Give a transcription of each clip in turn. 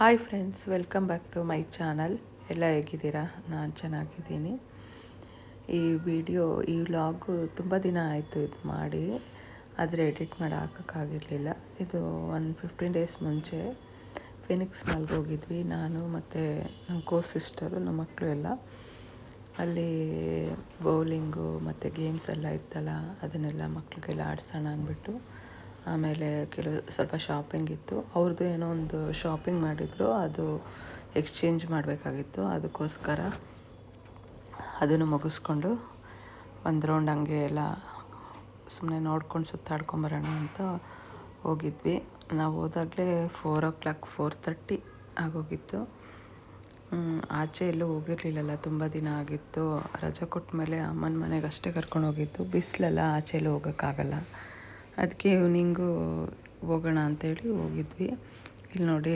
Hi friends, welcome back to my channel. ಎಲ್ಲ ಹೇಗಿದ್ದೀರಾ? ನಾನು ಚೆನ್ನಾಗಿದ್ದೀನಿ. ಈ ವ್ಲಾಗು ತುಂಬ ದಿನ ಆಯಿತು ಇದು ಮಾಡಿ, ಆದರೆ ಎಡಿಟ್ ಮಾಡಿ ಹಾಕೋಕ್ಕಾಗಿರಲಿಲ್ಲ. ಇದು ಒಂದು 15 ಡೇಸ್ ಮುಂಚೆ ಫಿನಿಕ್ಸ್ ಮಾಲ್ಗೆ ಹೋಗಿದ್ವಿ, ನಾನು ಮತ್ತು ನಮ್ಮ ಸಿಸ್ಟರು, ನಮ್ಮ ಮಕ್ಕಳು ಎಲ್ಲ. ಅಲ್ಲಿ ಬೌಲಿಂಗು ಮತ್ತು ಗೇಮ್ಸ್ ಎಲ್ಲ ಇತ್ತಲ್ಲ, ಅದನ್ನೆಲ್ಲ ಮಕ್ಕಳಿಗೆಲ್ಲ ಆಡಿಸೋಣ ಅಂದ್ಬಿಟ್ಟು. ಆಮೇಲೆ ಸ್ವಲ್ಪ ಶಾಪಿಂಗ್ ಇತ್ತು. ಅವ್ರದ್ದು ಏನೋ ಒಂದು ಶಾಪಿಂಗ್ ಮಾಡಿದರು, ಅದು ಎಕ್ಸ್ಚೇಂಜ್ ಮಾಡಬೇಕಾಗಿತ್ತು. ಅದಕ್ಕೋಸ್ಕರ ಅದನ್ನು ಮುಗಿಸ್ಕೊಂಡು ಒಂದು ರೌಂಡ್ ಹಂಗೆ ಎಲ್ಲ ಸುಮ್ಮನೆ ನೋಡ್ಕೊಂಡು ಸುತ್ತಾಡ್ಕೊಂಬರೋಣ ಅಂತ ಹೋಗಿದ್ವಿ. ನಾವು ಹೋದಾಗಲೇ 4:30 ಆಗೋಗಿತ್ತು. ಆಚೆ ಎಲ್ಲೂ ಹೋಗಿರಲಿಲ್ಲಲ್ಲ, ತುಂಬ ದಿನ ಆಗಿತ್ತು. ರಜೆ ಕೊಟ್ಟ ಮೇಲೆ ಅಮ್ಮನ ಮನೆಗೆ ಅಷ್ಟೇ ಕರ್ಕೊಂಡು ಹೋಗಿದ್ದು. ಬಿಸಿಲೆಲ್ಲ ಆಚೆ ಎಲ್ಲೂ ಹೋಗೋಕ್ಕಾಗಲ್ಲ. ಅದಕ್ಕೆ ಈವ್ನಿಂಗು ಹೋಗೋಣ ಅಂತೇಳಿ ಹೋಗಿದ್ವಿ. ಇಲ್ಲಿ ನೋಡಿ,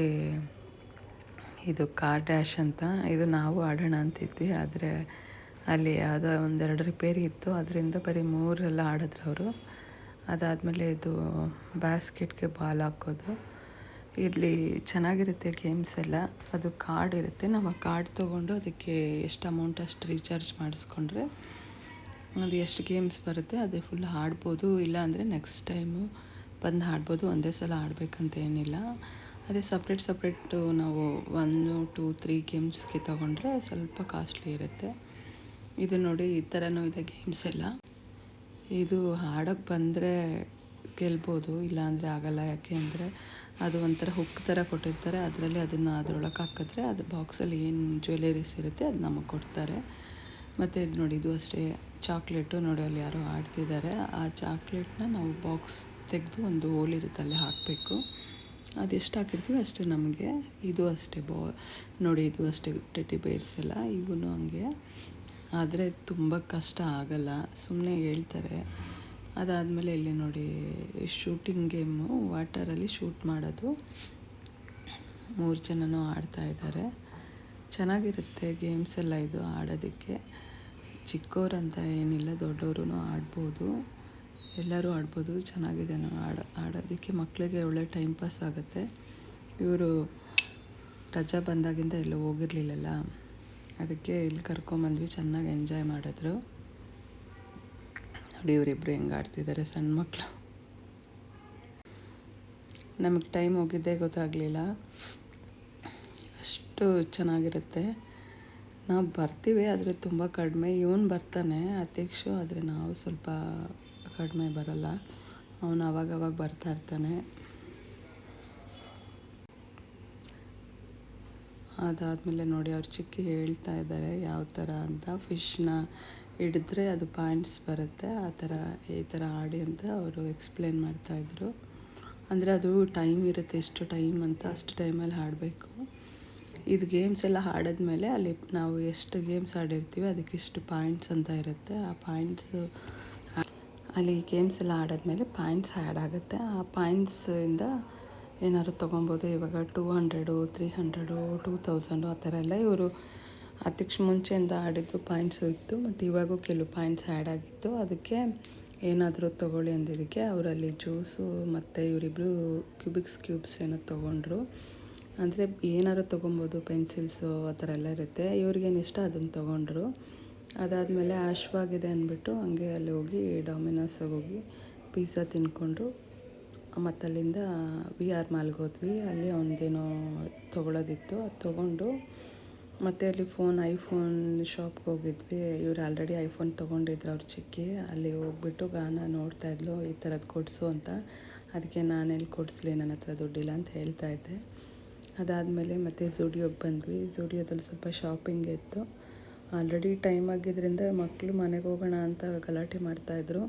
ಇದು ಕಾರ್ ಡ್ಯಾಶ್ ಅಂತ, ಇದು ನಾವು ಆಡೋಣ ಅಂತಿದ್ವಿ. ಆದರೆ ಅಲ್ಲಿ ಯಾವುದೋ ಒಂದೆರಡು ರಿಪೇರಿ ಇತ್ತು, ಅದರಿಂದ ಬರೀ 3 ಆಡಿದ್ರು ಅವರು. ಅದಾದಮೇಲೆ ಇದು ಬ್ಯಾಸ್ಕೆಟ್ಗೆ ಬಾಲ್ ಹಾಕೋದು. ಇಲ್ಲಿ ಚೆನ್ನಾಗಿರುತ್ತೆ ಗೇಮ್ಸ್ ಎಲ್ಲ. ಅದು ಕಾರ್ಡ್ ಇರುತ್ತೆ, ನಾವು ಆ ಕಾರ್ಡ್ ತೊಗೊಂಡು ಅದಕ್ಕೆ ಎಷ್ಟು ಅಮೌಂಟ್ ಅಷ್ಟು ರೀಚಾರ್ಜ್ ಮಾಡಿಸ್ಕೊಂಡ್ರೆ ಅದು ಎಷ್ಟು ಗೇಮ್ಸ್ ಬರುತ್ತೆ ಅದು ಫುಲ್ ಆಡ್ಬೋದು. ಇಲ್ಲ ಅಂದರೆ ನೆಕ್ಸ್ಟ್ ಟೈಮು ಬಂದು ಆಡ್ಬೋದು. ಒಂದೇ ಸಲ ಆಡಬೇಕಂತ ಏನಿಲ್ಲ. ಅದೇ ಸಪ್ರೇಟು ನಾವು 1, 2, 3 ಗೇಮ್ಸ್ಗೆ ತೊಗೊಂಡ್ರೆ ಸ್ವಲ್ಪ ಕಾಸ್ಟ್ಲಿ ಇರುತ್ತೆ. ಇದು ನೋಡಿ, ಈ ಥರನೂ ಇದೆ ಗೇಮ್ಸ್ ಎಲ್ಲ. ಇದು ಆಡೋಕ್ಕೆ ಬಂದರೆ ಗೆಲ್ಬೋದು, ಇಲ್ಲಾಂದರೆ ಆಗೋಲ್ಲ. ಯಾಕೆ ಅಂದರೆ ಅದು ಒಂಥರ ಹುಕ್ ಥರ ಕೊಟ್ಟಿರ್ತಾರೆ, ಅದರಲ್ಲಿ ಅದರೊಳಗೆ ಹಾಕಿದ್ರೆ ಅದು ಬಾಕ್ಸಲ್ಲಿ ಏನು ಜ್ಯುವೆಲರೀಸ್ ಇರುತ್ತೆ ಅದು ನಮಗೆ ಕೊಡ್ತಾರೆ. ಮತ್ತು ಇದು ನೋಡಿ, ಇದು ಅಷ್ಟೇ ಚಾಕ್ಲೇಟು. ನೋಡಿ, ಅಲ್ಲಿ ಯಾರೋ ಆಡ್ತಿದ್ದಾರೆ. ಆ ಚಾಕ್ಲೇಟ್ನ ನಾವು ಬಾಕ್ಸ್ ತೆಗೆದು ಒಂದು ಹೋಲ್ ಇರುತ್ತೆ ಅಲ್ಲಿ ಹಾಕಬೇಕು. ಅದೆಷ್ಟು ಹಾಕಿರ್ತೀವಿ ಅಷ್ಟೇ ನಮಗೆ. ಇದು ಅಷ್ಟೇ ನೋಡಿ, ಇದು ಅಷ್ಟೇ ಟೆಡ್ಡಿ ಬೇರ್ಸ್ ಎಲ್ಲ ಇವೂ ಹಂಗೆ. ಆದರೆ ತುಂಬ ಕಷ್ಟ ಆಗಲ್ಲ, ಸುಮ್ಮನೆ ಹೇಳ್ತಾರೆ. ಅದಾದಮೇಲೆ ಇಲ್ಲಿ ನೋಡಿ, ಶೂಟಿಂಗ್ ಗೇಮು, ವಾಟರಲ್ಲಿ ಶೂಟ್ ಮಾಡೋದು. 3 ಜನನೂ ಆಡ್ತಾಯಿದ್ದಾರೆ. ಚೆನ್ನಾಗಿರುತ್ತೆ ಗೇಮ್ಸ್ ಎಲ್ಲ ಇದು ಆಡೋದಕ್ಕೆ. ಚಿಕ್ಕವರಂತ ಏನಿಲ್ಲ, ದೊಡ್ಡವರು ಆಡ್ಬೋದು, ಎಲ್ಲರೂ ಆಡ್ಬೋದು. ಚೆನ್ನಾಗಿದೆ ಆಡೋದಕ್ಕೆ. ಮಕ್ಕಳಿಗೆ ಒಳ್ಳೆ ಟೈಮ್ ಪಾಸ್ ಆಗುತ್ತೆ. ಇವರು ರಜಾ ಬಂದಾಗಿಂದ ಎಲ್ಲೂ ಹೋಗಿರಲಿಲ್ಲಲ್ಲ, ಅದಕ್ಕೆ ಇಲ್ಲಿ ಕರ್ಕೊಂಬಂದ್ವಿ. ಚೆನ್ನಾಗಿ ಎಂಜಾಯ್ ಮಾಡಿದ್ರು. ನೋಡಿ, ಇವರಿಬ್ಬರು ಹೆಂಗೆ ಆಡ್ತಿದ್ದಾರೆ, ಸಣ್ಣ ಮಕ್ಕಳು. ನಮಗೆ ಟೈಮ್ ಹೋಗಿದ್ದೇ ಗೊತ್ತಾಗಲಿಲ್ಲ, ಅಷ್ಟು ಚೆನ್ನಾಗಿರುತ್ತೆ. ನಾವು ಬರ್ತೀವಿ, ಆದರೆ ತುಂಬ ಕಡಿಮೆ. ಇವನು ಬರ್ತಾನೆ ಅತೀಕ್ಷು, ಆದರೆ ನಾವು ಸ್ವಲ್ಪ ಕಡಿಮೆ ಬರಲ್ಲ. ಅವನು ಅವಾಗವಾಗ ಬರ್ತಾ ಇರ್ತಾನೆ. ಅದಾದಮೇಲೆ ನೋಡಿ, ಅವ್ರು ಚಿಕ್ಕಿ ಹೇಳ್ತಾ ಇದ್ದಾರೆ ಯಾವ ಥರ ಅಂತ. ಫಿಶ್ನ ಹಿಡಿದ್ರೆ ಅದು ಪಾಯಿಂಟ್ಸ್ ಬರುತ್ತೆ, ಈ ಥರ ಆಡಿ ಅಂತ ಅವರು ಎಕ್ಸ್ಪ್ಲೇನ್ ಮಾಡ್ತಾಯಿದ್ರು. ಅಂದರೆ ಅದು ಟೈಮ್ ಇರುತ್ತೆ, ಎಷ್ಟು ಟೈಮ್ ಅಂತ, ಅಷ್ಟು ಟೈಮಲ್ಲಿ ಆಡಬೇಕು. ಇದು ಗೇಮ್ಸ್ ಎಲ್ಲ ಆಡಿದ್ಮೇಲೆ ಅಲ್ಲಿ ನಾವು ಎಷ್ಟು ಗೇಮ್ಸ್ ಆಡಿರ್ತೀವಿ ಅದಕ್ಕಿಷ್ಟು ಪಾಯಿಂಟ್ಸ್ ಅಂತ ಇರುತ್ತೆ. ಆ ಪಾಯಿಂಟ್ಸು ಅಲ್ಲಿ ಗೇಮ್ಸ್ ಎಲ್ಲ ಆಡಿದ್ಮೇಲೆ ಪಾಯಿಂಟ್ಸ್ ಆ್ಯಡ್ ಆಗುತ್ತೆ. ಆ ಪಾಯಿಂಟ್ಸಿಂದ ಏನಾದ್ರು ತೊಗೊಬೋದು. ಇವಾಗ 200, 300, 2000 ಆ ಥರ ಎಲ್ಲ ಇವರು ಅದಕ್ಕೆ ಮುಂಚೆಯಿಂದ ಆಡಿದ್ದು ಪಾಯಿಂಟ್ಸು ಇತ್ತು. ಮತ್ತು ಇವಾಗೂ ಕೆಲವು ಪಾಯಿಂಟ್ಸ್ ಆ್ಯಡ್ ಆಗಿತ್ತು. ಅದಕ್ಕೆ ಏನಾದರೂ ತೊಗೊಳ್ಳಿ ಅಂದಿದ್ದಕ್ಕೆ ಅವರಲ್ಲಿ ಜ್ಯೂಸು ಮತ್ತು ಇವರಿಬ್ಬರು ಕ್ಯೂಬ್ಸ್ ಏನೋ ತೊಗೊಂಡ್ರು. ಅಂದರೆ ಏನಾದ್ರು ತೊಗೊಬೋದು, ಪೆನ್ಸಿಲ್ಸು ಆ ಥರ ಎಲ್ಲ ಇರುತ್ತೆ. ಇವ್ರಿಗೇನು ಇಷ್ಟ ಅದನ್ನು ತೊಗೊಂಡ್ರು. ಅದಾದಮೇಲೆ ಹಶ್ವಾಗಿದೆ ಅಂದ್ಬಿಟ್ಟು ಹಂಗೆ ಅಲ್ಲಿ ಹೋಗಿ ಡಾಮಿನೋಸ್ಗೆ ಹೋಗಿ ಪಿಜ್ಜಾ ತಿಂದ್ಕೊಂಡು ಮತ್ತು ಅಲ್ಲಿಂದ VR ಮಾಲ್ಗೆ ಹೋದ್ವಿ. ಅಲ್ಲಿ ಒಂದೇನೋ ತೊಗೊಳೋದಿತ್ತು, ಅದು ತೊಗೊಂಡು ಮತ್ತು ಅಲ್ಲಿ ಐಫೋನ್ ಶಾಪ್ಗೆ ಹೋಗಿದ್ವಿ. ಇವ್ರು ಆಲ್ರೆಡಿ ಐಫೋನ್ ತೊಗೊಂಡಿದ್ರು ಅವ್ರು ಚಿಕ್ಕಿ. ಅಲ್ಲಿ ಹೋಗ್ಬಿಟ್ಟು ಗಾನ ನೋಡ್ತಾಯಿದ್ಲು, ಈ ಥರದ್ದು ಕೊಡಿಸು ಅಂತ. ಅದಕ್ಕೆ ನಾನೆಲ್ಲಿ ಕೊಡಿಸ್ಲಿ, ನನ್ನ ಹತ್ರ ದುಡ್ಡಿಲ್ಲ ಅಂತ ಹೇಳ್ತಾಯಿದ್ದೆ. ಅದಾದಮೇಲೆ ಮತ್ತೆ ಝುಡಿಯೋಗೆ ಬಂದ್ವಿ. ಝುಡಿಯೋದಲ್ಲಿ ಸ್ವಲ್ಪ ಶಾಪಿಂಗ್ ಇತ್ತು. ಆಲ್ರೆಡಿ ಟೈಮ್ ಆಗಿದ್ದರಿಂದ ಮಕ್ಕಳು ಮನೆಗೆ ಹೋಗೋಣ ಅಂತ ಗಲಾಟೆ ಮಾಡ್ತಾಯಿದ್ರು.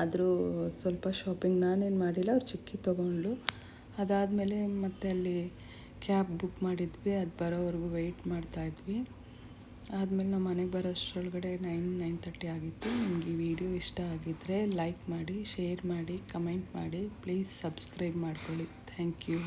ಆದರೂ ಸ್ವಲ್ಪ ಶಾಪಿಂಗ್ ನಾನೇನು ಮಾಡಿಲ್ಲ, ಅವ್ರು ಚಿಕ್ಕಿ ತೊಗೊಂಡ್ಳು. ಅದಾದಮೇಲೆ ಮತ್ತೆ ಅಲ್ಲಿ ಕ್ಯಾಬ್ ಬುಕ್ ಮಾಡಿದ್ವಿ, ಅದು ಬರೋವರೆಗೂ ವೆಯ್ಟ್ ಮಾಡ್ತಾಯಿದ್ವಿ. ಆದಮೇಲೆ ನಾವು ಮನೆಗೆ ಬರೋ ಅಷ್ಟರೊಳಗಡೆ 9:30 ಆಗಿತ್ತು. ನಿಮಗೆ ಈ ವಿಡಿಯೋ ಇಷ್ಟ ಆಗಿದ್ದರೆ ಲೈಕ್ ಮಾಡಿ, ಶೇರ್ ಮಾಡಿ, ಕಮೆಂಟ್ ಮಾಡಿ. ಪ್ಲೀಸ್ ಸಬ್ಸ್ಕ್ರೈಬ್ ಮಾಡ್ಕೊಳ್ಳಿ. Thank you.